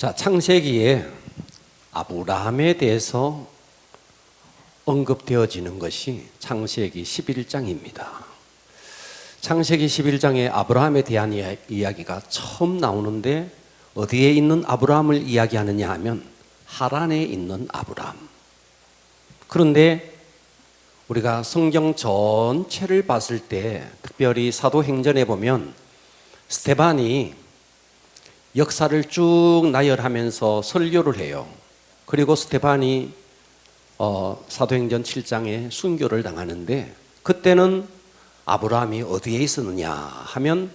자, 창세기에 아브라함에 대해서 언급되어지는 것이 창세기 11장입니다. 창세기 11장에 아브라함에 대한 이야기가 처음 나오는데 어디에 있는 아브라함을 이야기하느냐 하면 하란에 있는 아브라함. 그런데 우리가 성경 전체를 봤을 때 특별히 사도행전에 보면 스데반이 역사를 쭉 나열하면서 설교를 해요. 그리고 스데반이 사도행전 7장에 순교를 당하는데 그때는 아브라함이 어디에 있었느냐 하면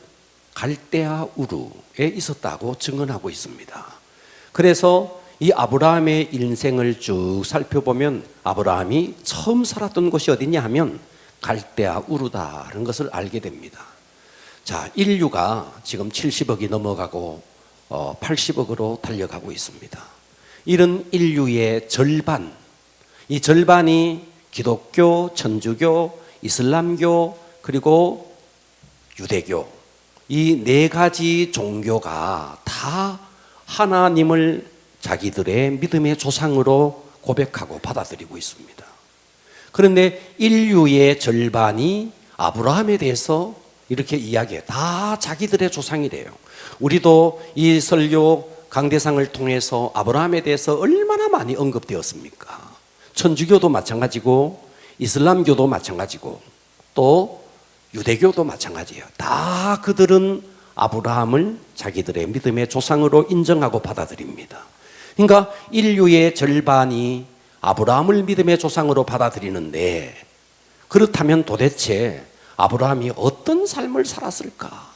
갈대아 우르에 있었다고 증언하고 있습니다. 그래서 이 아브라함의 인생을 쭉 살펴보면 아브라함이 처음 살았던 곳이 어디냐 하면 갈대아 우르다라는 것을 알게 됩니다. 자, 인류가 지금 70억이 넘어가고 80억으로 달려가고 있습니다. 이런 인류의 절반, 이 절반이 기독교, 천주교, 이슬람교, 그리고 유대교, 이 네 가지 종교가 다 하나님을 자기들의 믿음의 조상으로 고백하고 받아들이고 있습니다. 그런데 인류의 절반이 아브라함에 대해서 이렇게 이야기해요. 다 자기들의 조상이래요. 우리도 이 설교 강대상을 통해서 아브라함에 대해서 얼마나 많이 언급되었습니까? 천주교도 마찬가지고 이슬람교도 마찬가지고 또 유대교도 마찬가지예요. 다 그들은 아브라함을 자기들의 믿음의 조상으로 인정하고 받아들입니다. 그러니까 인류의 절반이 아브라함을 믿음의 조상으로 받아들이는데 그렇다면 도대체 아브라함이 어떤 삶을 살았을까?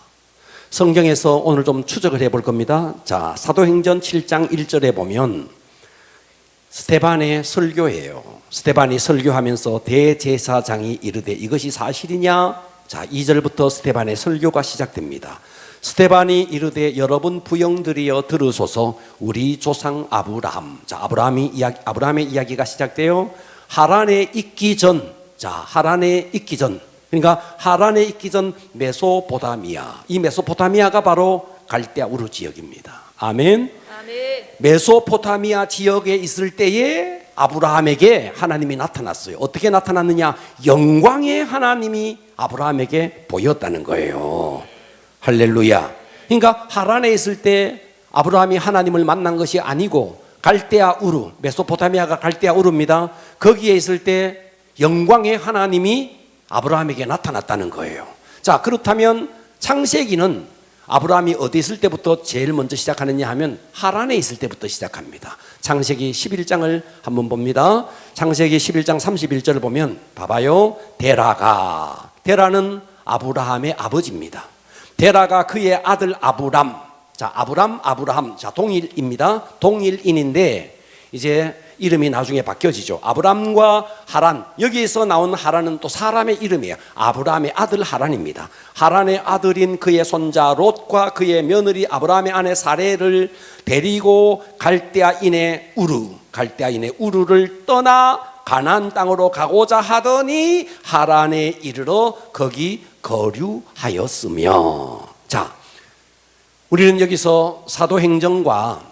성경에서 오늘 좀 추적을 해볼 겁니다. 자, 사도행전 7장 1절에 보면 스데반의 설교예요. 스데반이 설교하면서 대제사장이 이르되 이것이 사실이냐? 자, 2절부터 스데반의 설교가 시작됩니다. 스데반이 이르되 여러분 부영들이여 들으소서 우리 조상 아브라함. 자, 아브라함의 이야기가 시작돼요. 하란에 있기 전, 자, 하란에 있기 전, 그러니까 하란에 있기 전 메소포타미아, 이 메소포타미아가 바로 갈대아 우르 지역입니다. 아멘. 아멘. 메소포타미아 지역에 있을 때에 아브라함에게 하나님이 나타났어요. 어떻게 나타났느냐? 영광의 하나님이 아브라함에게 보였다는 거예요. 할렐루야. 그러니까 하란에 있을 때 아브라함이 하나님을 만난 것이 아니고 갈대아 우르, 메소포타미아가 갈대아 우르입니다. 거기에 있을 때 영광의 하나님이 아브라함에게 나타났다는 거예요. 자, 그렇다면 창세기는 아브라함이 어디 있을 때부터 제일 먼저 시작하느냐 하면 하란에 있을 때부터 시작합니다. 창세기 11장을 한번 봅니다. 창세기 11장 31절을 보면 봐봐요. 데라는 아브라함의 아버지입니다. 데라가 그의 아들 아브람. 자, 아브라함. 자, 동일입니다. 동일인인데 이제 이름이 나중에 바뀌어지죠. 아브람과 하란. 여기에서 나온 하란은 또 사람의 이름이에요. 아브라함의 아들 하란입니다. 하란의 아들인 그의 손자 롯과 그의 며느리 아브라함의 아내 사레를 데리고 갈대아인의 우르를 떠나 가나안 땅으로 가고자 하더니 하란에 이르러 거기 거류하였으며. 자, 우리는 여기서 사도행전과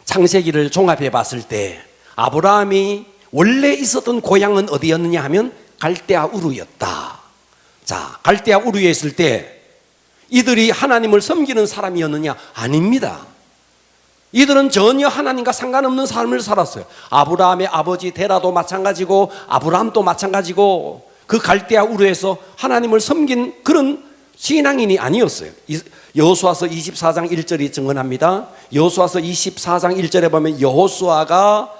창세기를 종합해 봤을 때 아브라함이 원래 있었던 고향은 어디였느냐 하면 갈대아 우르였다. 자, 갈대아 우르에 있을 때 이들이 하나님을 섬기는 사람이었느냐? 아닙니다. 이들은 전혀 하나님과 상관없는 삶을 살았어요. 아브라함의 아버지 데라도 마찬가지고 아브라함도 마찬가지고 그 갈대아 우르에서 하나님을 섬긴 그런 신앙인이 아니었어요. 여호수아서 24장 1절이 증언합니다. 여호수아서 24장 1절에 보면 여호수아가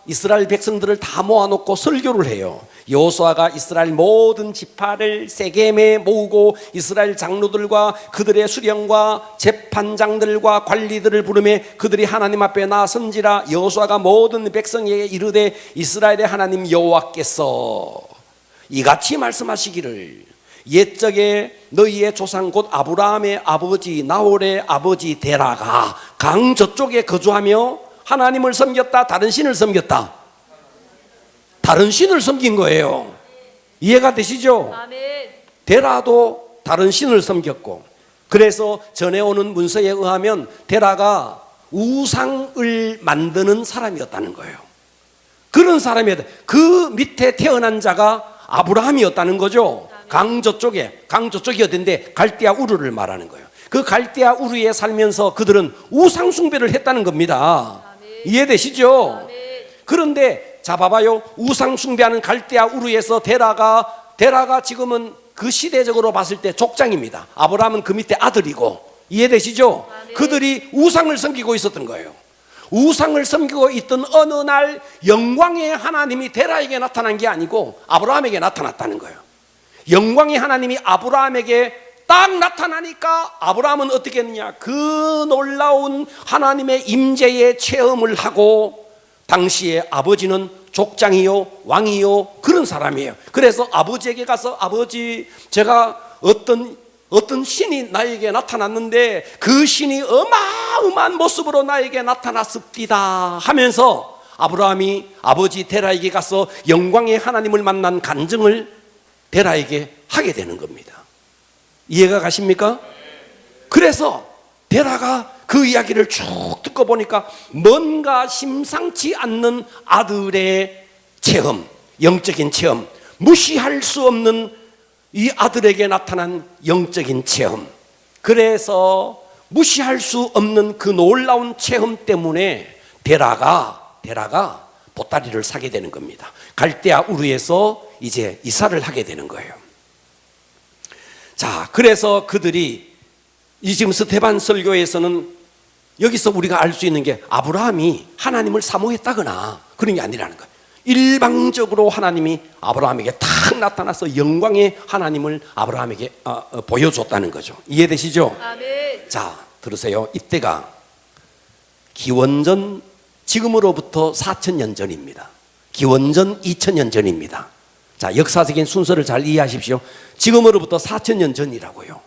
이스라엘 백성들을 다 모아놓고 설교를 해요. 여호수아가 이스라엘 모든 지파를 세겜에 모으고 이스라엘 장로들과 그들의 수령과 재판장들과 관리들을 부르매 그들이 하나님 앞에 나선지라. 여호수아가 모든 백성에게 이르되 이스라엘의 하나님 여호와께서 이같이 말씀하시기를 옛적에 너희의 조상 곧 아브라함의 아버지 나홀의 아버지 데라가 강 저쪽에 거주하며 하나님을 섬겼다. 다른 신을 섬겼다. 다른 신을 섬긴 거예요. 이해가 되시죠? 아멘. 데라도 다른 신을 섬겼고 그래서 전해오는 문서에 의하면 데라가 우상을 만드는 사람이었다는 거예요. 그런 사람이었다. 그 밑에 태어난 자가 아브라함이었다는 거죠. 강저 쪽이었는데 갈대아 우르를 말하는 거예요. 그 갈대아 우르에 살면서 그들은 우상 숭배를 했다는 겁니다. 이해되시죠? 그런데 자 봐봐요. 우상 숭배하는 갈대아 우르에서 데라가 지금은 그 시대적으로 봤을 때 족장입니다. 아브라함은 그 밑에 아들이고. 이해되시죠? 그들이 우상을 섬기고 있었던 거예요. 우상을 섬기고 있던 어느 날 영광의 하나님이 데라에게 나타난 게 아니고 아브라함에게 나타났다는 거예요. 영광의 하나님이 아브라함에게 딱 나타나니까 아브라함은 어떻게 했느냐, 그 놀라운 하나님의 임재의 체험을 하고, 당시에 아버지는 족장이요 왕이요 그런 사람이에요. 그래서 아버지에게 가서, 아버지, 제가 어떤 신이 나에게 나타났는데 그 신이 어마어마한 모습으로 나에게 나타났습니다 하면서 아브라함이 아버지 데라에게 가서 영광의 하나님을 만난 간증을 데라에게 하게 되는 겁니다. 이해가 가십니까? 그래서 데라가 그 이야기를 쭉 듣고 보니까 뭔가 심상치 않는 아들의 체험, 영적인 체험, 무시할 수 없는 이 아들에게 나타난 영적인 체험, 그래서 무시할 수 없는 그 놀라운 체험 때문에 데라가 보따리를 사게 되는 겁니다. 갈대아 우르에서 이제 이사를 하게 되는 거예요. 자, 그래서 그들이 이 지금 스데반 설교에서는 여기서 우리가 알 수 있는 게 아브라함이 하나님을 사모했다거나 그런 게 아니라는 거예요. 일방적으로 하나님이 아브라함에게 탁 나타나서 영광의 하나님을 아브라함에게 보여줬다는 거죠. 이해되시죠? 아멘. 자, 들으세요. 이때가 기원전, 지금으로부터 4000년 전입니다. 기원전 2000년 전입니다. 자, 역사적인 순서를 잘 이해하십시오. 지금으로부터 4000년 전이라고요.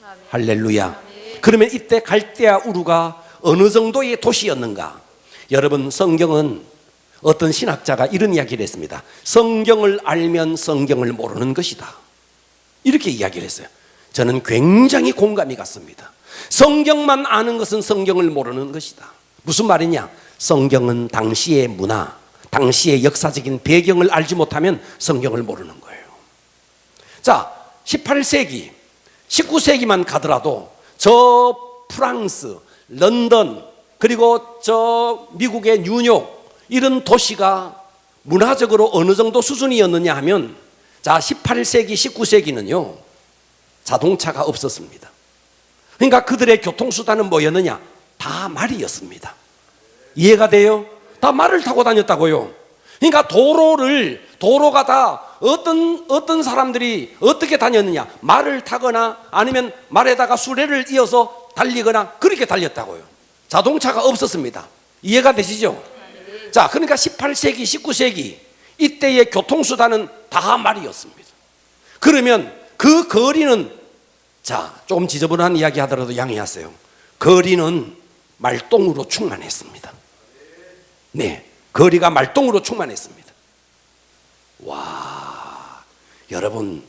아멘. 할렐루야. 아멘. 그러면 이때 갈대아 우르가 어느 정도의 도시였는가? 여러분, 성경은 어떤 신학자가 이런 이야기를 했습니다. 성경을 알면 성경을 모르는 것이다, 이렇게 이야기를 했어요. 저는 굉장히 공감이 갔습니다. 성경만 아는 것은 성경을 모르는 것이다. 무슨 말이냐? 성경은 당시의 문화, 당시의 역사적인 배경을 알지 못하면 성경을 모르는 거예요. 자, 18세기, 19세기만 가더라도 저 프랑스, 런던, 그리고 저 미국의 뉴욕, 이런 도시가 문화적으로 어느 정도 수준이었느냐 하면, 자, 18세기, 19세기는요 자동차가 없었습니다. 그러니까 그들의 교통수단은 뭐였느냐? 다 말이었습니다. 이해가 돼요? 다 말을 타고 다녔다고요. 그러니까 도로가 다 어떤 사람들이 어떻게 다녔느냐? 말을 타거나 아니면 말에다가 수레를 이어서 달리거나 그렇게 달렸다고요. 자동차가 없었습니다. 이해가 되시죠? 자, 그러니까 18세기, 19세기 이때의 교통수단은 다 말이었습니다. 그러면 그 거리는, 자, 조금 지저분한 이야기 하더라도 양해하세요. 거리는 말똥으로 충만했습니다. 네, 거리가 말똥으로 충만했습니다. 와, 여러분,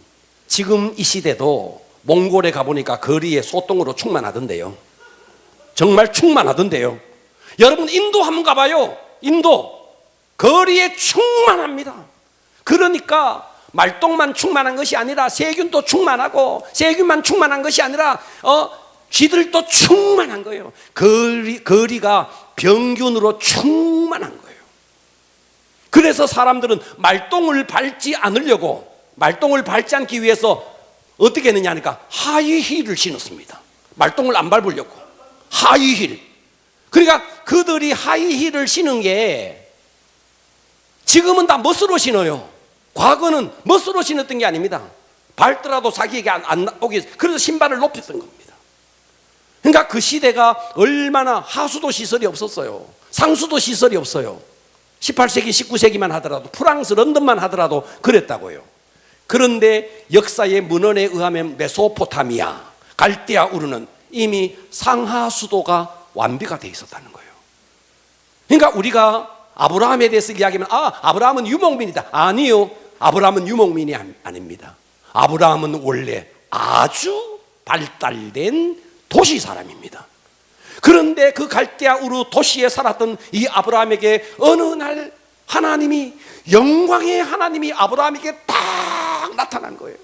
지금 이 시대도 몽골에 가보니까 거리에 소똥으로 충만하던데요. 정말 충만하던데요. 여러분, 인도 한번 가봐요. 인도 거리에 충만합니다. 그러니까 말똥만 충만한 것이 아니라 세균도 충만하고, 세균만 충만한 것이 아니라 쥐들도 충만한 거예요. 거리가 병균으로 충만한 거예요. 그래서 사람들은 말똥을 밟지 않기 위해서 어떻게 했느냐 하니까 하이힐을 신었습니다. 말똥을 안 밟으려고 하이힐. 그러니까 그들이 하이힐을 신은 게 지금은 다 멋으로 신어요. 과거는 멋으로 신었던 게 아닙니다. 밟더라도 자기에게 안 오게 해서, 그래서 신발을 높였던 겁니다. 그러니까 그 시대가 얼마나 하수도 시설이 없었어요. 상수도 시설이 없어요. 18세기, 19세기만 하더라도, 프랑스, 런던만 하더라도 그랬다고요. 그런데 역사의 문헌에 의하면 메소포타미아, 갈대아 우르는 이미 상하수도가 완비가 되어 있었다는 거예요. 그러니까 우리가 아브라함에 대해서 이야기하면, 아브라함은 유목민이다. 아니요, 아브라함은 유목민이 아닙니다. 아브라함은 원래 아주 발달된 도시 사람입니다. 그런데 그 갈대아 우르 도시에 살았던 이 아브라함에게 어느 날 하나님이, 영광의 하나님이 아브라함에게 딱 나타난 거예요.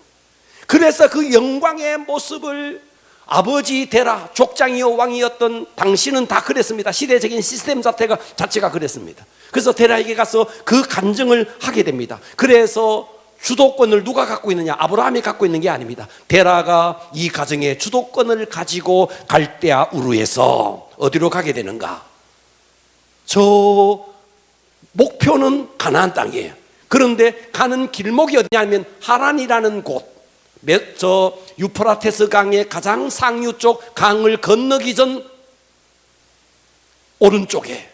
그래서 그 영광의 모습을 아버지 데라, 족장이요 왕이었던 당신은 다 그랬습니다. 시대적인 시스템 자체가 그랬습니다. 그래서 데라에게 가서 그 간증을 하게 됩니다. 그래서 주도권을 누가 갖고 있느냐? 아브라함이 갖고 있는 게 아닙니다. 데라가 이 가정의 주도권을 가지고 갈대아 우르에서 어디로 가게 되는가? 저 목표는 가나안 땅이에요. 그런데 가는 길목이 어디냐면 하란이라는 곳, 저 유프라테스 강의 가장 상류 쪽 강을 건너기 전 오른쪽에,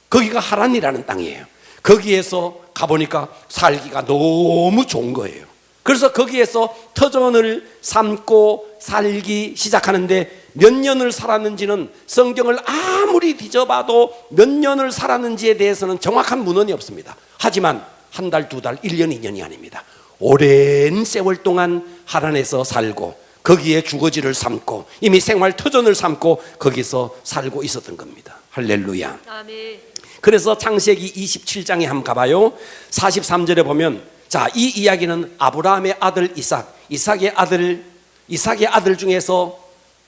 거기가 하란이라는 땅이에요. 거기에서 가보니까 살기가 너무 좋은 거예요. 그래서 거기에서 터전을 삼고 살기 시작하는데 몇 년을 살았는지는 성경을 아무리 뒤져봐도 몇 년을 살았는지에 대해서는 정확한 문헌이 없습니다. 하지만 한 달, 두 달, 1년, 2년이 아닙니다. 오랜 세월 동안 하란에서 살고 거기에 주거지를 삼고 이미 생활 터전을 삼고 거기서 살고 있었던 겁니다. 할렐루야. 아멘. 그래서 창세기 27장에 한번 가봐요. 43절에 보면, 자, 이 이야기는 아브라함의 아들 이삭의 아들 중에서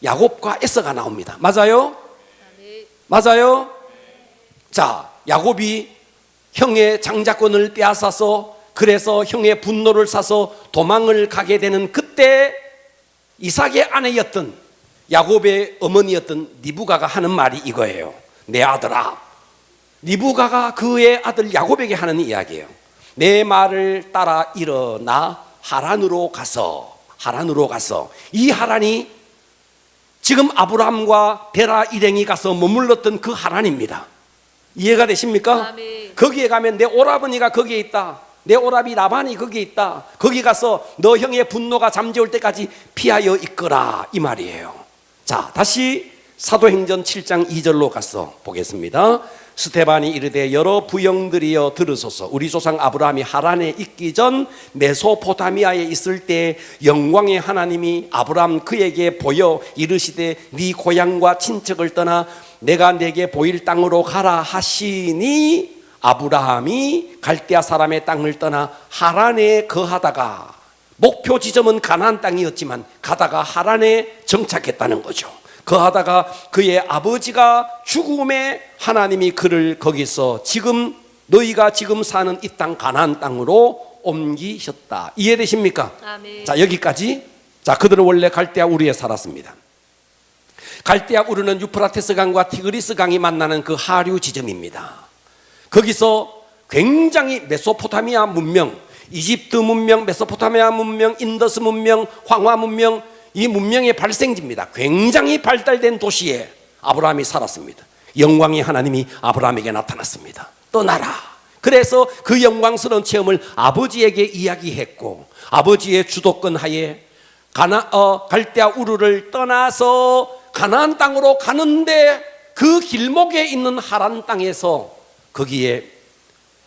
야곱과 에서가 나옵니다. 맞아요? 아멘. 맞아요? 자, 야곱이 형의 장자권을 빼앗아서, 그래서 형의 분노를 사서 도망을 가게 되는 그때 이삭의 아내였던 야곱의 어머니였던 리브가가 하는 말이 이거예요. 내 아들아. 리브가가 그의 아들 야곱에게 하는 이야기예요. 내 말을 따라 일어나 하란으로 가서 이 하란이 지금 아브라함과 데라 일행이 가서 머물렀던 그 하란입니다. 이해가 되십니까? 아멘. 거기에 가면 내 오라버니가 거기에 있다. 내 오라비 라반이 거기에 있다. 거기 가서 너 형의 분노가 잠재울 때까지 피하여 있거라, 이 말이에요. 자, 다시 사도행전 7장 2절로 가서 보겠습니다. 스데반이 이르되 여러 부영들이여 들으소서. 우리 조상 아브라함이 하란에 있기 전 메소포타미아에 있을 때 영광의 하나님이 아브라함 그에게 보여 이르시되 네 고향과 친척을 떠나 내가 내게 보일 땅으로 가라 하시니 아브라함이 갈대아 사람의 땅을 떠나 하란에 거하다가, 목표 지점은 가나안 땅이었지만 가다가 하란에 정착했다는 거죠. 거하다가 그의 아버지가 죽음에 하나님이 그를 거기서 지금 너희가 지금 사는 이 땅 가나안 땅으로 옮기셨다. 이해되십니까? 아멘. 자, 여기까지. 자, 그들은 원래 갈대아 우르에 살았습니다. 갈대아 우르는 유프라테스 강과 티그리스 강이 만나는 그 하류 지점입니다. 거기서 굉장히 메소포타미아 문명, 이집트 문명, 메소포타미아 문명, 인더스 문명, 황화 문명, 이 문명의 발생지입니다. 굉장히 발달된 도시에 아브라함이 살았습니다. 영광의 하나님이 아브라함에게 나타났습니다. 떠나라. 그래서 그 영광스러운 체험을 아버지에게 이야기했고, 아버지의 주도권 하에 갈대아 우르를 떠나서 가나안 땅으로 가는데 그 길목에 있는 하란 땅에서 거기에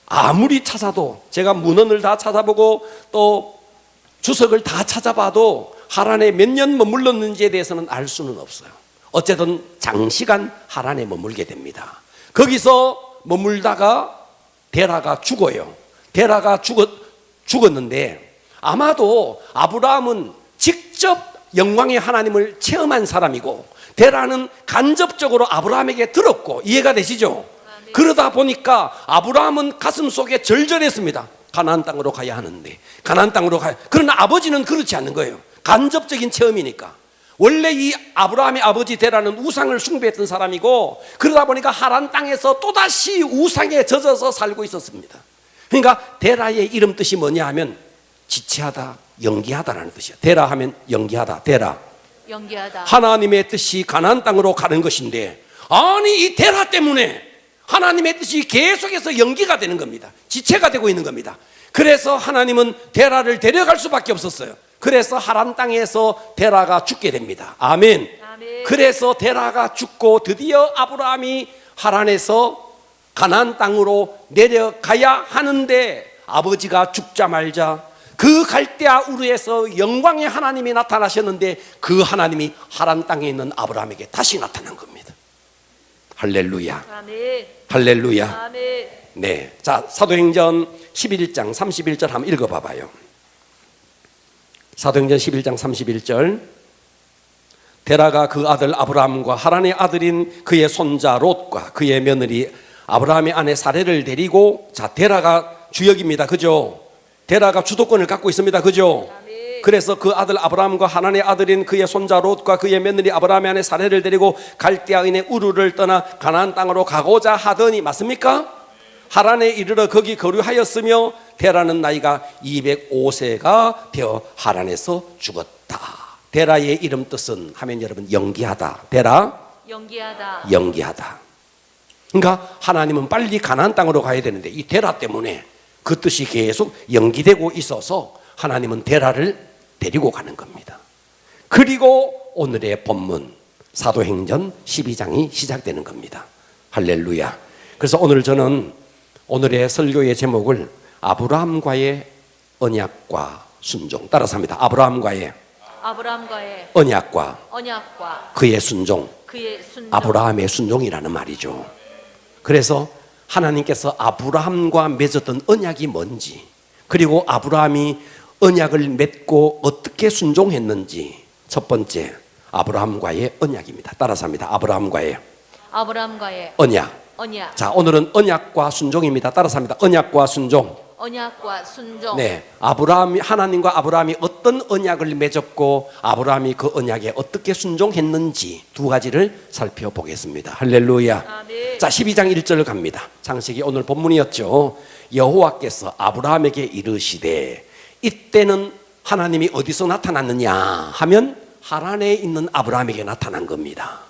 아무리 찾아도, 제가 문헌을 다 찾아보고 또 주석을 다 찾아봐도 하란에 몇 년 머물렀는지에 대해서는 알 수는 없어요. 어쨌든 장시간 하란에 머물게 됩니다. 거기서 머물다가 데라가 죽어요. 데라가 죽었는데 아마도 아브라함은 직접 영광의 하나님을 체험한 사람이고 데라는 간접적으로 아브라함에게 들었고, 이해가 되시죠? 아멘. 그러다 보니까 아브라함은 가슴 속에 절절했습니다. 가나안 땅으로 가야 하는데, 가나안 땅으로 가야. 그러나 아버지는 그렇지 않는 거예요. 간접적인 체험이니까. 원래 이 아브라함의 아버지 데라는 우상을 숭배했던 사람이고, 그러다 보니까 하란 땅에서 또다시 우상에 젖어서 살고 있었습니다. 그러니까 데라의 이름 뜻이 뭐냐 하면 지체하다, 연기하다라는 뜻이에요. 데라 하면 연기하다, 데라. 연기하다. 하나님의 뜻이 가나안 땅으로 가는 것인데, 아니 이 데라 때문에 하나님의 뜻이 계속해서 연기가 되는 겁니다. 지체가 되고 있는 겁니다. 그래서 하나님은 데라를 데려갈 수밖에 없었어요. 그래서 하란 땅에서 데라가 죽게 됩니다. 아멘. 아멘. 그래서 데라가 죽고 드디어 아브라함이 하란에서 가나안 땅으로 내려가야 하는데, 아버지가 죽자마자 그 갈대아 우르에서 영광의 하나님이 나타나셨는데 그 하나님이 하란 땅에 있는 아브라함에게 다시 나타난 겁니다. 할렐루야. 아멘. 할렐루야. 아멘. 네. 자, 사도행전 11장 31절 한번 읽어봐 봐요. 사도행전 11장 31절. 데라가 그 아들 아브라함과 하란의 아들인 그의 손자 롯과 그의 며느리 아브라함의 아내 사레를 데리고, 자, 데라가 주역입니다. 그죠? 데라가 주도권을 갖고 있습니다. 그죠? 그래서 그 아들 아브라함과 하란의 아들인 그의 손자 롯과 그의 며느리 아브라함의 아내 사레를 데리고 갈대아인의 우르를 떠나 가나안 땅으로 가고자 하더니, 맞습니까? 하란에 이르러 거기 거류하였으며 데라는 나이가 205세가 되어 하란에서 죽었다. 데라의 이름 뜻은 하면 여러분 연기하다. 데라 연기하다. 연기하다. 그러니까 하나님은 빨리 가나안 땅으로 가야 되는데 이 데라 때문에 그 뜻이 계속 연기되고 있어서 하나님은 데라를 데리고 가는 겁니다. 그리고 오늘의 본문 사도행전 12장이 시작되는 겁니다. 할렐루야. 그래서 오늘 저는 오늘의 설교의 제목을 아브라함과의 언약과 순종, 따라서 합니다. 아브라함과의 언약과 그의 순종, 아브라함의 순종이라는 말이죠. 그래서 하나님께서 아브라함과 맺었던 언약이 뭔지, 그리고 아브라함이 언약을 맺고 어떻게 순종했는지, 첫 번째 아브라함과의 언약입니다. 따라서 합니다. 아브라함과의 언약. 자, 오늘은 언약과 순종입니다. 따라서 합니다. 언약과 순종. 네, 아브라함이, 하나님과 아브라함이 어떤 언약을 맺었고 아브라함이 그 언약에 어떻게 순종했는지 두 가지를 살펴보겠습니다. 할렐루야. 아멘. 자, 12장 1절 갑니다. 창세기 오늘 본문이었죠. 여호와께서 아브라함에게 이르시되, 이때는 하나님이 어디서 나타났느냐 하면 하란에 있는 아브라함에게 나타난 겁니다.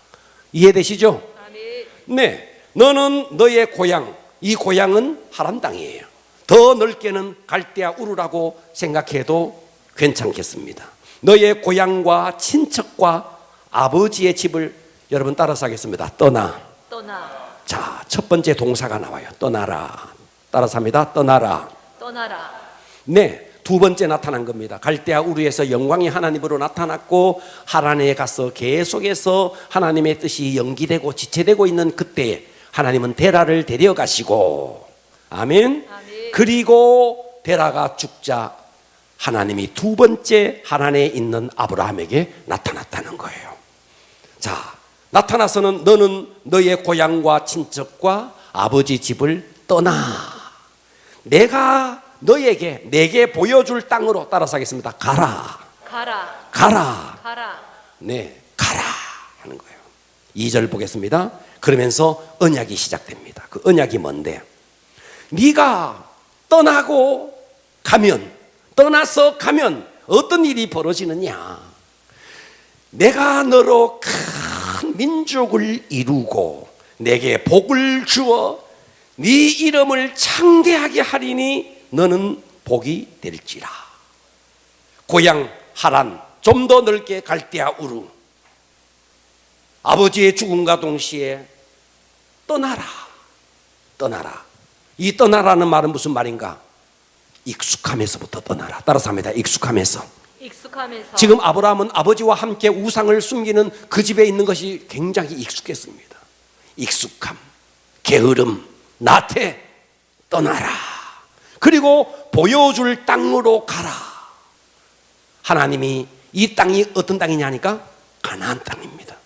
이해되시죠? 아멘. 네, 너는 너의 고향, 이 고향은 하란 땅이에요. 더 넓게는 갈대아 우르라고 생각해도 괜찮겠습니다. 너의 고향과 친척과 아버지의 집을, 여러분 따라서 하겠습니다. 떠나. 자, 첫 번째 동사가 나와요. 떠나라. 따라서 합니다. 떠나라. 네, 두 번째 나타난 겁니다. 갈대아 우르에서 영광의 하나님으로 나타났고 하란에 가서 계속해서 하나님의 뜻이 연기되고 지체되고 있는 그때에 하나님은 데라를 데려가시고, 아멘. 그리고 데라가 죽자 하나님이 두 번째 하란에 있는 아브라함에게 나타났다는 거예요. 자, 나타나서는 너는 너의 고향과 친척과 아버지 집을 떠나 내가 너에게 내게 보여줄 땅으로, 따라서 하겠습니다. 가라. 네, 가라 하는 거예요. 2절 보겠습니다. 그러면서 언약이 시작됩니다. 그 언약이 뭔데? 네가 떠나서 가면 어떤 일이 벌어지느냐? 내가 너로 큰 민족을 이루고 내게 복을 주어 네 이름을 창대하게 하리니 너는 복이 될지라. 고향 하란, 좀 더 넓게 갈대아 우르, 아버지의 죽음과 동시에 떠나라. 이 떠나라는 말은 무슨 말인가? 익숙함에서부터 떠나라. 따라서 합니다. 익숙함에서. 지금 아브라함은 아버지와 함께 우상을 숨기는 그 집에 있는 것이 굉장히 익숙했습니다. 익숙함, 게으름, 나태, 떠나라. 그리고 보여줄 땅으로 가라. 하나님이 이 땅이 어떤 땅이냐니까 가나안 땅입니다.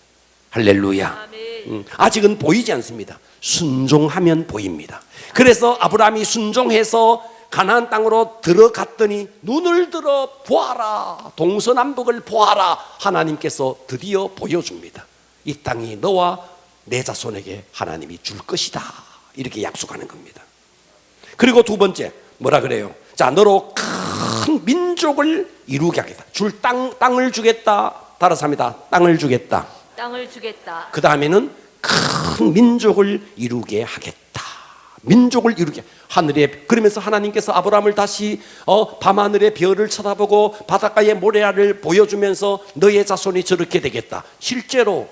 할렐루야. 아직은 보이지 않습니다. 순종하면 보입니다. 그래서 아브라함이 순종해서 가나안 땅으로 들어갔더니 눈을 들어 보아라, 동서남북을 보아라. 하나님께서 드디어 보여줍니다. 이 땅이 너와 내 자손에게 하나님이 줄 것이다, 이렇게 약속하는 겁니다. 그리고 두 번째 뭐라 그래요? 자, 너로 큰 민족을 이루게 하겠다. 땅을 주겠다. 따라서 합니다. 땅을 주겠다. 그 다음에는 큰 민족을 이루게 하겠다. 민족을 이루게 하늘에, 그러면서 하나님께서 아브라함을 다시 밤하늘의 별을 쳐다보고 바닷가의 모래알을 보여주면서 너의 자손이 저렇게 되겠다. 실제로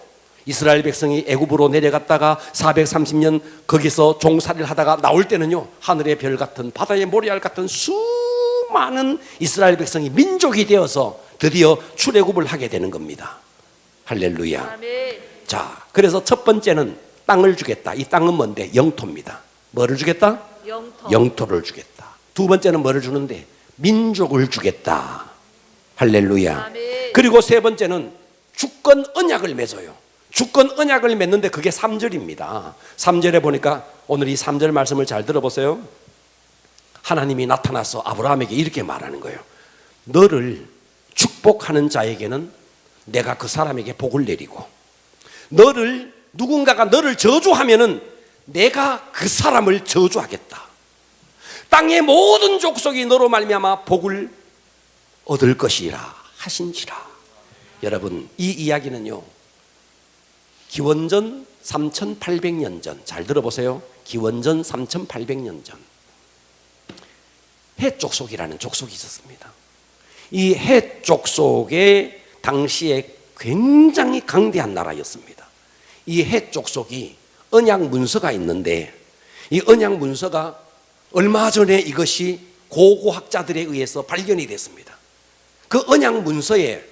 이스라엘 백성이 애굽으로 내려갔다가 430년 거기서 종살이를 하다가 나올 때는요, 하늘의 별 같은, 바다의 모래알 같은 수많은 수많은 이스라엘 백성이 민족이 되어서 드디어 출애굽을 하게 되는 겁니다. 할렐루야. 자, 그래서 첫 번째는 땅을 주겠다. 이 땅은 뭔데? 영토입니다. 뭐를 주겠다? 영토를 주겠다. 두 번째는 뭐를 주는데? 민족을 주겠다. 할렐루야. 그리고 세 번째는 주권 언약을 맺어요. 주권 언약을 맺는데 그게 3절입니다. 3절에 보니까 오늘 이 3절 말씀을 잘 들어보세요. 하나님이 나타나서 아브라함에게 이렇게 말하는 거예요. 너를 축복하는 자에게는 내가 그 사람에게 복을 내리고, 누군가가 너를 저주하면은 내가 그 사람을 저주하겠다. 땅의 모든 족속이 너로 말미암아 복을 얻을 것이라 하신지라. 여러분, 이 이야기는요, 기원전 3800년 전, 잘 들어보세요. 기원전 3800년 전 헷 족속이라는 족속이 있었습니다. 이 헷 족속에 당시에 굉장히 강대한 나라였습니다. 이 헷 족속이 언약 문서가 있는데, 이 언약 문서가 얼마 전에 이것이 고고학자들에 의해서 발견이 됐습니다. 그 언약 문서에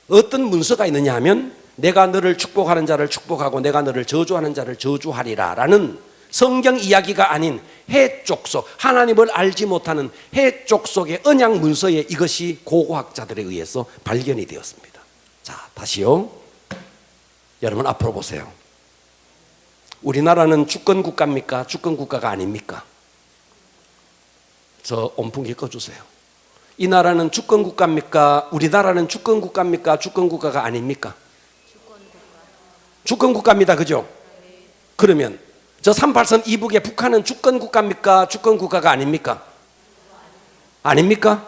어떤 문서가 있느냐 하면, 내가 너를 축복하는 자를 축복하고 내가 너를 저주하는 자를 저주하리라 라는 성경 이야기가 아닌 헷 족속, 하나님을 알지 못하는 헷 족속의 언약 문서에 이것이 고고학자들에 의해서 발견이 되었습니다. 자, 다시요. 여러분 앞으로 보세요. 우리나라는 주권 국가입니까? 주권 국가가 아닙니까? 저 온풍기 꺼주세요. 이 나라는 주권 국가입니까? 우리나라는 주권 국가입니까? 주권 국가가 아닙니까? 주권 국가입니다. 그죠? 그러면 저 38선 이북의 북한은 주권 국가입니까? 주권 국가가 아닙니까? 아닙니까?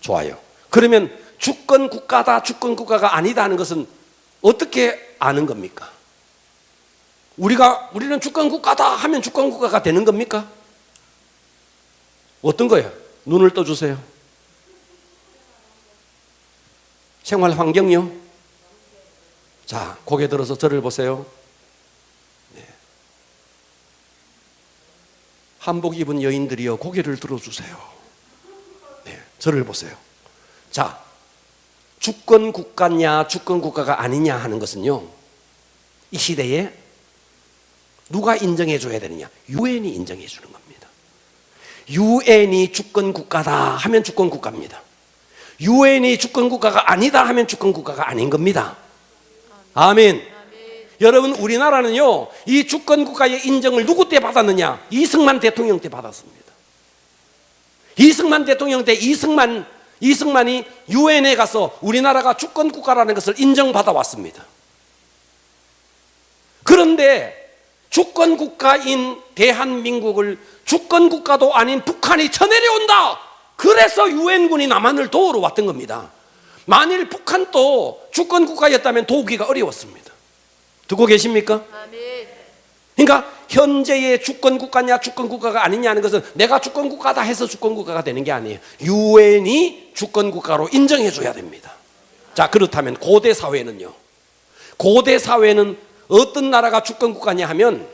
좋아요. 그러면 주권 국가다, 주권 국가가 아니다 하는 것은 어떻게 아는 겁니까? 우리는 주권 국가다 하면 주권 국가가 되는 겁니까? 어떤 거예요? 눈을 떠주세요. 생활 환경요? 자, 고개 들어서 저를 보세요. 네. 한복 입은 여인들이요, 고개를 들어주세요. 네, 저를 보세요. 자, 주권 국가냐 주권 국가가 아니냐 하는 것은요, 이 시대에 누가 인정해 줘야 되느냐? 유엔이 인정해 주는 겁니다. 유엔이 주권 국가다 하면 주권 국가입니다. 유엔이 주권 국가가 아니다 하면 주권 국가가 아닌 겁니다. 아멘. 여러분, 우리나라는요, 이 주권 국가의 인정을 누구 때 받았느냐? 이승만 대통령 때 받았습니다. 이승만 대통령 때 이승만이 유엔에 가서 우리나라가 주권 국가라는 것을 인정받아 왔습니다. 그런데 주권 국가인 대한민국을 주권 국가도 아닌 북한이 쳐내려온다. 그래서 유엔군이 남한을 도우러 왔던 겁니다. 만일 북한도 주권 국가였다면 도우기가 어려웠습니다. 듣고 계십니까? 그러니까 현재의 주권 국가냐 주권 국가가 아니냐 하는 것은 내가 주권 국가다 해서 주권 국가가 되는 게 아니에요. 유엔이 주권 국가로 인정해 줘야 됩니다. 자, 그렇다면 고대 사회는요, 고대 사회는 어떤 나라가 주권 국가냐 하면,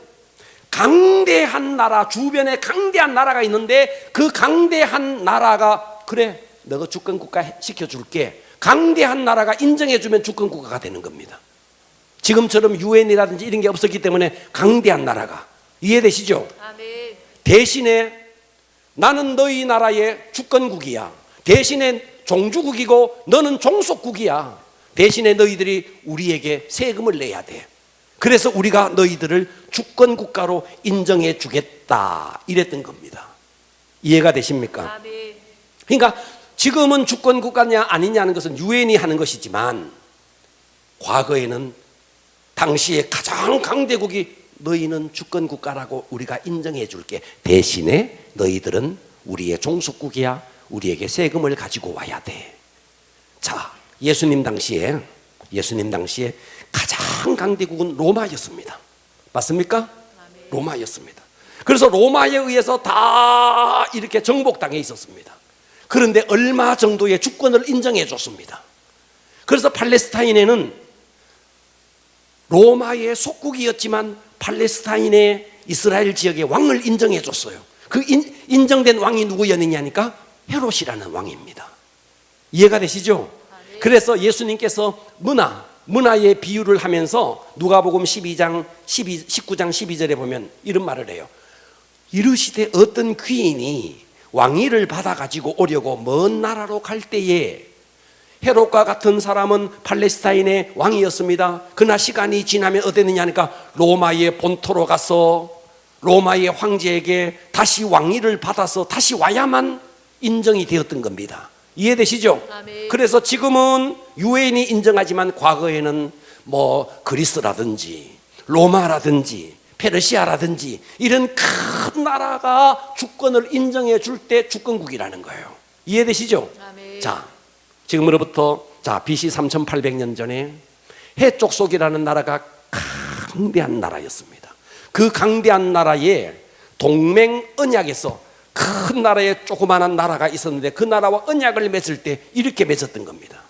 강대한 나라, 주변에 강대한 나라가 있는데 그 강대한 나라가 그래 너가 주권 국가 시켜줄게, 강대한 나라가 인정해주면 주권 국가가 되는 겁니다. 지금처럼 유엔이라든지 이런 게 없었기 때문에 강대한 나라가, 이해되시죠? 아멘. 대신에 나는 너희 나라의 주권국이야, 대신에 종주국이고 너는 종속국이야, 대신에 너희들이 우리에게 세금을 내야 돼. 그래서 우리가 너희들을 주권 국가로 인정해 주겠다, 이랬던 겁니다. 이해가 되십니까? 아멘. 그러니까 지금은 주권 국가냐 아니냐는 것은 유엔이 하는 것이지만, 과거에는 당시에 가장 강대국이 너희는 주권 국가라고 우리가 인정해 줄게, 대신에 너희들은 우리의 종속국이야, 우리에게 세금을 가지고 와야 돼. 자, 예수님 당시에 가장 강대국은 로마였습니다. 맞습니까? 로마였습니다. 그래서 로마에 의해서 다 이렇게 정복당해 있었습니다. 그런데 얼마 정도의 주권을 인정해 줬습니다. 그래서 팔레스타인에는 로마의 속국이었지만 팔레스타인의 이스라엘 지역의 왕을 인정해 줬어요. 그 인정된 왕이 누구였느냐니까 헤롯이라는 왕입니다. 이해가 되시죠? 그래서 예수님께서 문화의 비유를 하면서 누가복음 19장 12절에 보면 이런 말을 해요. 이르시되 어떤 귀인이 왕위를 받아가지고 오려고 먼 나라로 갈 때에, 헤롯과 같은 사람은 팔레스타인의 왕이었습니다. 그러나 시간이 지나면 어땠느냐 하니까 로마의 본토로 가서 로마의 황제에게 다시 왕위를 받아서 다시 와야만 인정이 되었던 겁니다. 이해되시죠? 아멘. 그래서 지금은 유엔이 인정하지만 과거에는 뭐 그리스라든지 로마라든지 페르시아라든지 이런 큰 나라가 주권을 인정해 줄 때 주권국이라는 거예요. 이해되시죠? 아멘. 자, 지금으로부터 BC 3800년 전에 해족속이라는 나라가 강대한 나라였습니다. 그 강대한 나라에 동맹 언약에서 큰 나라에 조그마한 나라가 있었는데 그 나라와 언약을 맺을 때 이렇게 맺었던 겁니다.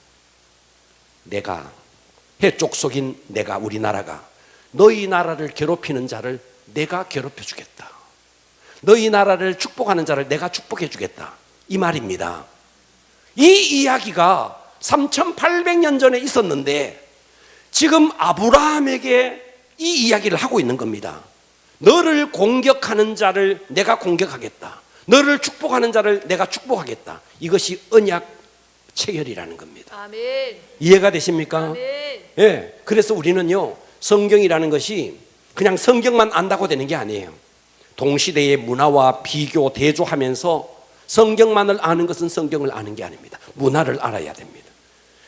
내가 해족속인 내가 우리나라가 너희 나라를 괴롭히는 자를 내가 괴롭혀 주겠다. 너희 나라를 축복하는 자를 내가 축복해 주겠다. 이 말입니다. 이 이야기가 3800년 전에 있었는데 지금 아브라함에게 이 이야기를 하고 있는 겁니다. 너를 공격하는 자를 내가 공격하겠다. 너를 축복하는 자를 내가 축복하겠다. 이것이 언약 체결이라는 겁니다. 아멘. 이해가 되십니까? 아멘. 예. 그래서 우리는요, 성경이라는 것이 그냥 성경만 안다고 되는 게 아니에요. 동시대의 문화와 비교, 대조하면서 성경만을 아는 것은 성경을 아는 게 아닙니다. 문화를 알아야 됩니다.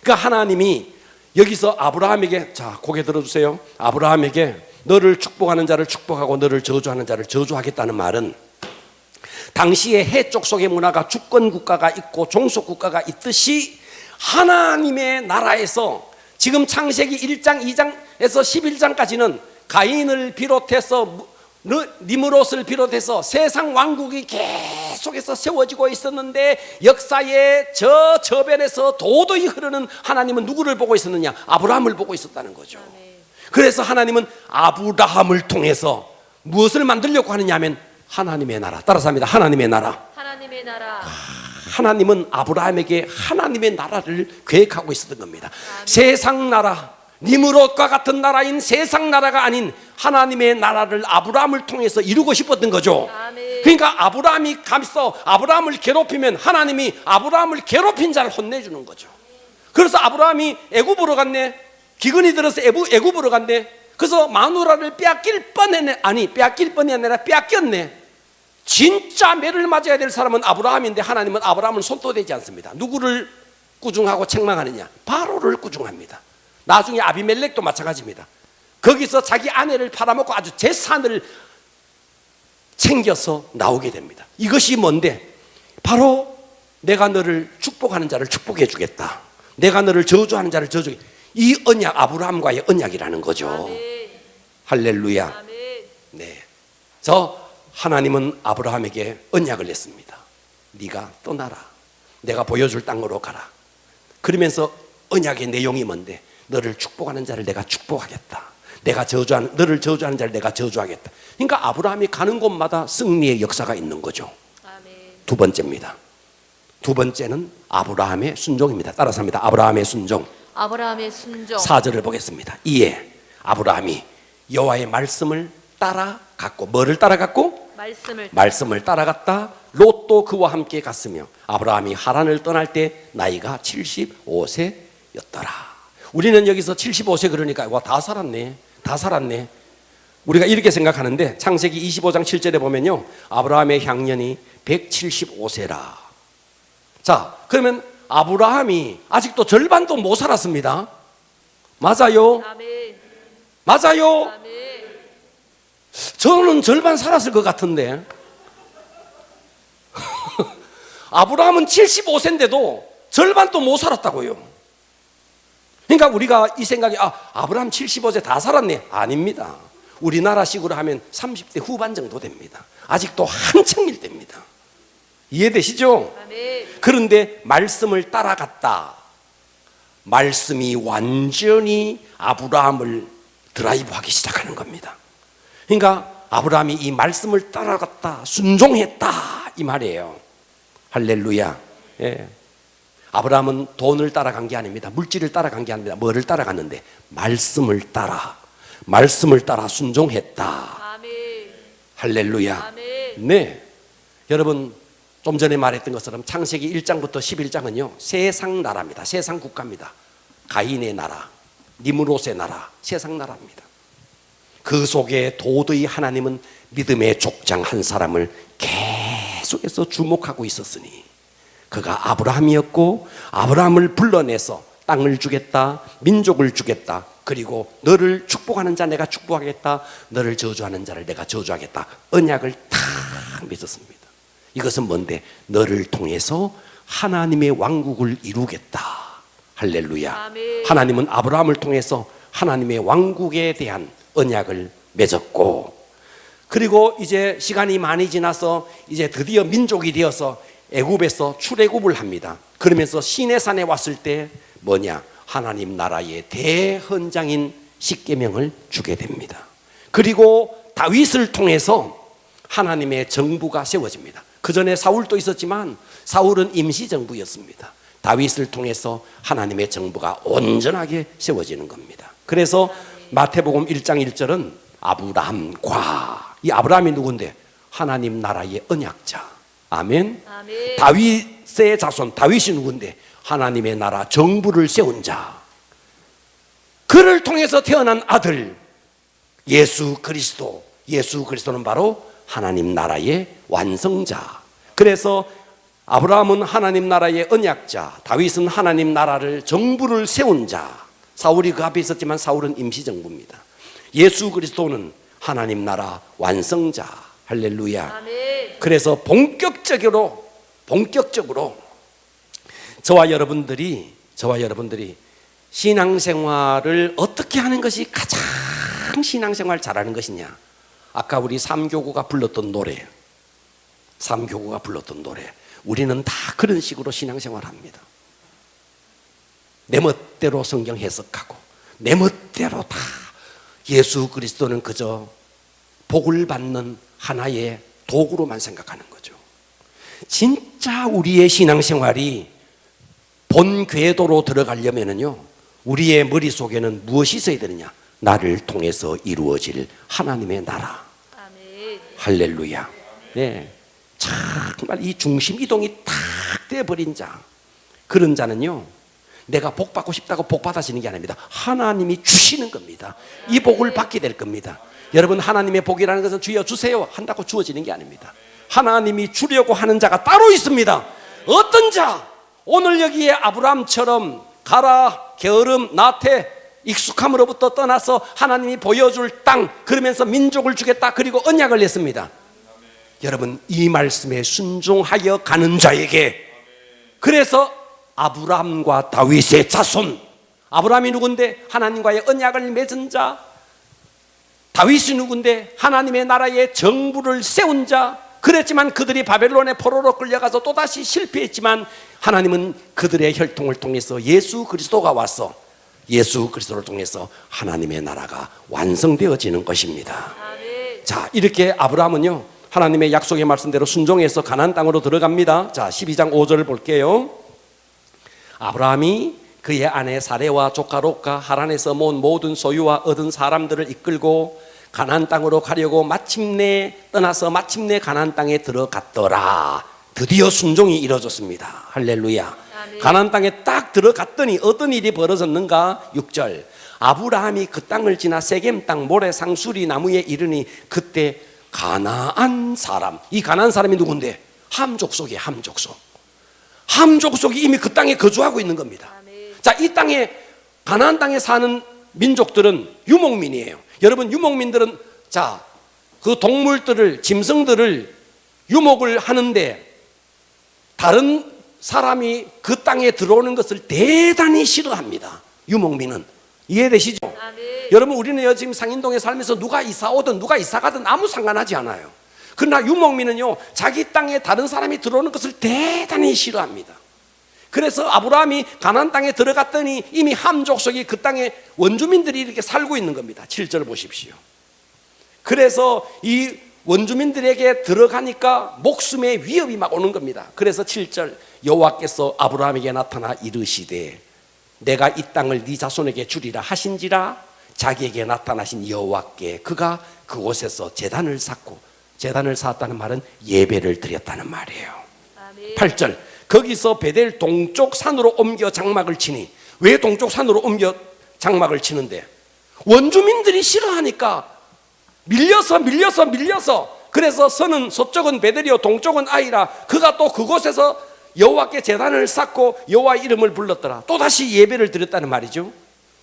그러니까 하나님이 여기서 아브라함에게, 자, 고개 들어주세요. 아브라함에게 너를 축복하는 자를 축복하고 너를 저주하는 자를 저주하겠다는 말은 당시의 해족 속의 문화가 주권 국가가 있고 종속 국가가 있듯이 하나님의 나라에서 지금 창세기 1장, 2장에서 11장까지는 가인을 비롯해서 니므롯을 비롯해서 세상 왕국이 계속해서 세워지고 있었는데 역사의 저 저변에서 도저히 흐르는 하나님은 누구를 보고 있었느냐? 아브라함을 보고 있었다는 거죠. 그래서 하나님은 아브라함을 통해서 무엇을 만들려고 하느냐 하면 하나님의 나라. 따라서 합니다. 하나님의 나라. 하나님의 나라. 하나님은 아브라함에게 하나님의 나라를 계획하고 있었던 겁니다. 세상 나라, 니므롯과 같은 나라인 세상 나라가 아닌 하나님의 나라를 아브라함을 통해서 이루고 싶었던 거죠. 아멘. 그러니까 아브라함이 가서 아브라함을 괴롭히면 하나님이 아브라함을 괴롭힌 자를 혼내주는 거죠. 그래서 아브라함이 애굽으로 갔네. 기근이 들어서 애굽으로 갔네. 그래서 마누라를 빼앗길 뻔했네. 아니, 빼앗길 뻔이 아니라 빼앗겼네. 진짜 매를 맞아야 될 사람은 아브라함인데 하나님은 아브라함을 손도 대지 않습니다. 누구를 꾸중하고 책망하느냐? 바로를 꾸중합니다. 나중에 아비멜렉도 마찬가지입니다. 거기서 자기 아내를 팔아먹고 아주 재산을 챙겨서 나오게 됩니다. 이것이 뭔데? 바로 내가 너를 축복하는 자를 축복해 주겠다. 내가 너를 저주하는 자를 저주해. 이 언약, 아브라함과의 언약이라는 거죠. 아멘. 할렐루야. 아멘. 네. 하나님은 아브라함에게 언약을 냈습니다. 네가 떠나라. 내가 보여줄 땅으로 가라. 그러면서 언약의 내용이 뭔데? 너를 축복하는 자를 내가 축복하겠다. 너를 저주하는 자를 내가 저주하겠다. 그러니까 아브라함이 가는 곳마다 승리의 역사가 있는 거죠. 아멘. 두 번째입니다. 두 번째는 아브라함의 순종입니다. 따라서 합니다. 아브라함의 순종. 아브라함의 순종. 4절을 보겠습니다. 이에 아브라함이 여호와의 말씀을 따라갔고, 뭐를 따라갔고? 말씀을 따라갔다. 롯도 그와 함께 갔으며 아브라함이 하란을 떠날 때 나이가 75세였더라. 우리는 여기서 75세 그러니까 와, 다 살았네. 다 살았네. 우리가 이렇게 생각하는데 창세기 25장 7절에 보면요, 아브라함의 향년이 175세라. 자, 그러면 아브라함이 아직도 절반도 못 살았습니다. 맞아요? 아멘. 맞아요? 아멘. 저는 절반 살았을 것 같은데 아브라함은 75세인데도 절반도 못 살았다고요. 그러니까 우리가 이 생각이 아브라함 75세 다 살았네. 아닙니다. 우리나라식으로 하면 30대 후반 정도 됩니다. 아직도 한창 밀대입니다. 이해되시죠? 아멘. 그런데 말씀을 따라갔다. 말씀이 완전히 아브라함을 드라이브하기 시작하는 겁니다. 그러니까 아브라함이 이 말씀을 따라갔다, 순종했다 이 말이에요. 할렐루야. 예. 아브라함은 돈을 따라간 게 아닙니다. 물질을 따라간 게 아닙니다. 뭐를 따라갔는데? 말씀을 따라 순종했다. 아멘. 할렐루야. 아멘. 네. 여러분, 좀 전에 말했던 것처럼 창세기 1장부터 11장은요, 세상 나라입니다. 세상 국가입니다. 가인의 나라, 니므롯의 나라, 세상 나라입니다. 그 속에 도저히 하나님은 믿음의 족장 한 사람을 계속해서 주목하고 있었으니 그가 아브라함이었고, 아브라함을 불러내서 땅을 주겠다, 민족을 주겠다, 그리고 너를 축복하는 자 내가 축복하겠다, 너를 저주하는 자를 내가 저주하겠다, 언약을 다 맺었습니다. 이것은 뭔데? 너를 통해서 하나님의 왕국을 이루겠다. 할렐루야. 아멘. 하나님은 아브라함을 통해서 하나님의 왕국에 대한 언약을 맺었고, 그리고 이제 시간이 많이 지나서 이제 드디어 민족이 되어서 애굽에서 출애굽을 합니다. 그러면서 시내산에 왔을 때 뭐냐? 하나님 나라의 대헌장인 십계명을 주게 됩니다. 그리고 다윗을 통해서 하나님의 정부가 세워집니다. 그 전에 사울도 있었지만 사울은 임시정부였습니다. 다윗을 통해서 하나님의 정부가 온전하게 세워지는 겁니다. 그래서 마태복음 1장 1절은 아브라함과, 이 아브라함이 누군데? 하나님 나라의 언약자. 아멘. 아멘. 다윗의 자손, 다윗이 누군데? 하나님의 나라 정부를 세운 자. 그를 통해서 태어난 아들 예수 그리스도. 예수 그리스도는 바로 하나님 나라의 완성자. 그래서 아브라함은 하나님 나라의 언약자, 다윗은 하나님 나라를 정부를 세운 자. 사울이 그 앞에 있었지만 사울은 임시정부입니다. 예수 그리스도는 하나님 나라 완성자. 할렐루야. 아멘. 그래서 본격적으로 저와 여러분들이 신앙생활을 어떻게 하는 것이 가장 신앙생활 잘하는 것이냐? 아까 우리 삼교구가 불렀던 노래, 우리는 다 그런 식으로 신앙생활합니다. 내 멋대로 성경 해석하고 내 멋대로 다. 예수 그리스도는 그저 복을 받는 하나의 도구로만 생각하는 거죠. 진짜 우리의 신앙생활이 본 궤도로 들어가려면요, 우리의 머릿속에는 무엇이 있어야 되느냐? 나를 통해서 이루어질 하나님의 나라. 아멘. 할렐루야. 네. 정말 이 중심 이동이 탁 돼버린 자, 그런 자는요, 내가 복 받고 싶다고 복 받아지는 게 아닙니다. 하나님이 주시는 겁니다. 이 복을 받게 될 겁니다. 여러분, 하나님의 복이라는 것은 주여 주세요 한다고 주어지는 게 아닙니다. 하나님이 주려고 하는 자가 따로 있습니다. 어떤 자? 오늘 여기에 아브라함처럼 가라, 게으름, 나태, 익숙함으로부터 떠나서 하나님이 보여줄 땅, 그러면서 민족을 주겠다, 그리고 언약을 냈습니다. 여러분, 이 말씀에 순종하여 가는 자에게, 그래서 아브라함과 다윗의 자손, 아브라함이 누군데? 하나님과의 언약을 맺은 자. 다윗이 누군데? 하나님의 나라의 정부를 세운 자. 그랬지만 그들이 바벨론의 포로로 끌려가서 또다시 실패했지만 하나님은 그들의 혈통을 통해서 예수 그리스도가 와서 예수 그리스도를 통해서 하나님의 나라가 완성되어지는 것입니다. 아멘. 자, 이렇게 아브라함은요, 하나님의 약속의 말씀대로 순종해서 가나안 땅으로 들어갑니다. 자, 12장 5절을 볼게요. 아브라함이 그의 아내 사레와 조카 롯과 하란에서 모은 모든 소유와 얻은 사람들을 이끌고 가나안 땅으로 가려고 마침내 가나안 땅에 들어갔더라. 드디어 순종이 이루어졌습니다. 할렐루야. 아멘. 가나안 땅에 딱 들어갔더니 어떤 일이 벌어졌는가? 6절. 아브라함이 그 땅을 지나 세겜 땅 모래 상수리 나무에 이르니 그때 가나안 사람, 이 가나안 사람이 누군데? 함 족속이에요. 함 족속이 이미 그 땅에 거주하고 있는 겁니다. 아멘. 자, 이 땅에, 가나안 땅에 사는 민족들은 유목민이에요. 여러분, 유목민들은 자, 그 동물들을, 짐승들을 유목을 하는데 다른 사람이 그 땅에 들어오는 것을 대단히 싫어합니다. 유목민은. 이해되시죠? 아멘. 여러분, 우리는 지금 상인동에 살면서 누가 이사 오든 누가 이사 가든 아무 상관하지 않아요. 그러나 유목민은요, 자기 땅에 다른 사람이 들어오는 것을 대단히 싫어합니다. 그래서 아브라함이 가나안 땅에 들어갔더니 이미 함 족속이 그 땅에 원주민들이 이렇게 살고 있는 겁니다. 7절 보십시오. 그래서 이 원주민들에게 들어가니까 목숨의 위협이 막 오는 겁니다. 그래서 7절 여호와께서 아브라함에게 나타나 이르시되 내가 이 땅을 네 자손에게 주리라 하신지라. 자기에게 나타나신 여호와께 그가 그곳에서 제단을 쌓고, 제단을 쌓았다는 말은 예배를 드렸다는 말이에요. 아멘. 8절 거기서 베델 동쪽 산으로 옮겨 장막을 치니. 왜 동쪽 산으로 옮겨 장막을 치는데? 원주민들이 싫어하니까 밀려서 그래서 서는 서쪽은 베델이요 동쪽은 아이라. 그가 또 그곳에서 여호와께 제단을 쌓고 여호와 이름을 불렀더라. 또다시 예배를 드렸다는 말이죠.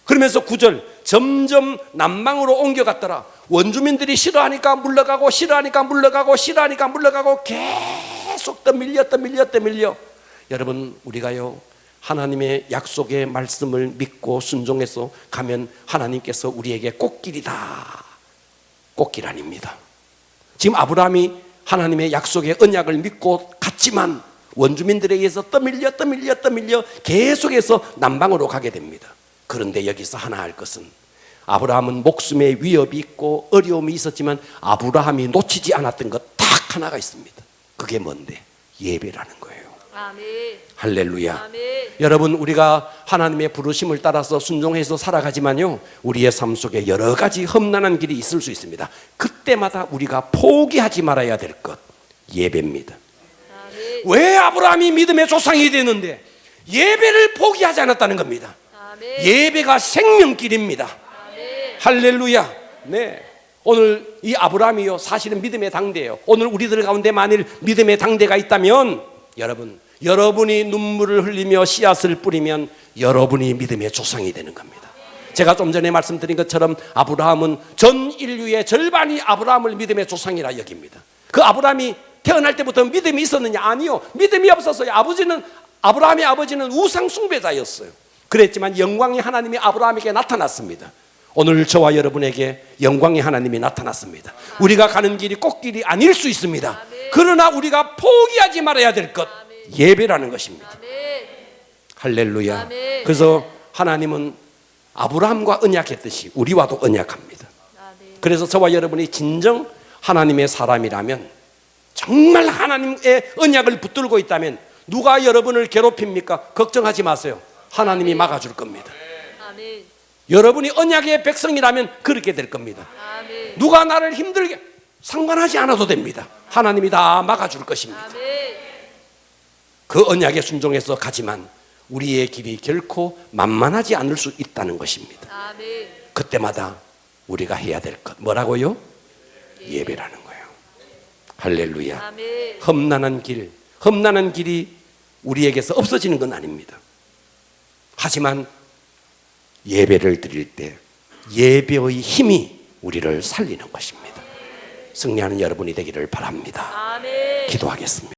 그러면서 9절 점점 남방으로 옮겨갔더라. 원주민들이 싫어하니까 물러가고 계속 밀려. 여러분, 우리가요 하나님의 약속의 말씀을 믿고 순종해서 가면 하나님께서 우리에게 꽃길이다. 꽃길 아닙니다. 지금 아브라함이 하나님의 약속의 언약을 믿고 갔지만 원주민들에 의해서 떠밀려 계속해서 남방으로 가게 됩니다. 그런데 여기서 하나 할 것은, 아브라함은 목숨의 위협이 있고 어려움이 있었지만 아브라함이 놓치지 않았던 것 딱 하나가 있습니다. 그게 뭔데? 예배라는 거예요. 아멘. 할렐루야. 아멘. 여러분, 우리가 하나님의 부르심을 따라서 순종해서 살아가지만요 우리의 삶 속에 여러 가지 험난한 길이 있을 수 있습니다. 그때마다 우리가 포기하지 말아야 될 것, 예배입니다. 아멘. 왜 아브라함이 믿음의 조상이 되는데 예배를 포기하지 않았다는 겁니다. 아멘. 예배가 생명길입니다. 아멘. 할렐루야. 네. 오늘 이 아브라함이요 사실은 믿음의 당대예요. 오늘 우리들 가운데 만일 믿음의 당대가 있다면 여러분이 눈물을 흘리며 씨앗을 뿌리면 여러분이 믿음의 조상이 되는 겁니다. 제가 좀 전에 말씀드린 것처럼 아브라함은 전 인류의 절반이 아브라함을 믿음의 조상이라 여깁니다. 그 아브라함이 태어날 때부터 믿음이 있었느냐? 아니요, 믿음이 없었어요. 아브라함의 아버지는 우상 숭배자였어요. 그랬지만 영광의 하나님이 아브라함에게 나타났습니다. 오늘 저와 여러분에게 영광의 하나님이 나타났습니다. 우리가 가는 길이 꽃길이 아닐 수 있습니다. 그러나 우리가 포기하지 말아야 될 것, 예배라는 것입니다. 아멘. 할렐루야. 아멘. 그래서 하나님은 아브라함과 언약했듯이 우리와도 언약합니다. 아멘. 그래서 저와 여러분이 진정 하나님의 사람이라면, 정말 하나님의 언약을 붙들고 있다면 누가 여러분을 괴롭힙니까? 걱정하지 마세요. 하나님이 막아줄 겁니다. 아멘. 여러분이 언약의 백성이라면 그렇게 될 겁니다. 아멘. 누가 나를 힘들게, 상관하지 않아도 됩니다. 하나님이 다 막아줄 것입니다. 아멘. 그 언약에 순종해서 가지만 우리의 길이 결코 만만하지 않을 수 있다는 것입니다. 아멘. 그때마다 우리가 해야 될 것, 뭐라고요? 예배라는 거예요. 할렐루야. 아멘. 험난한 길이 우리에게서 없어지는 건 아닙니다. 하지만 예배를 드릴 때 예배의 힘이 우리를 살리는 것입니다. 승리하는 여러분이 되기를 바랍니다. 아멘. 기도하겠습니다.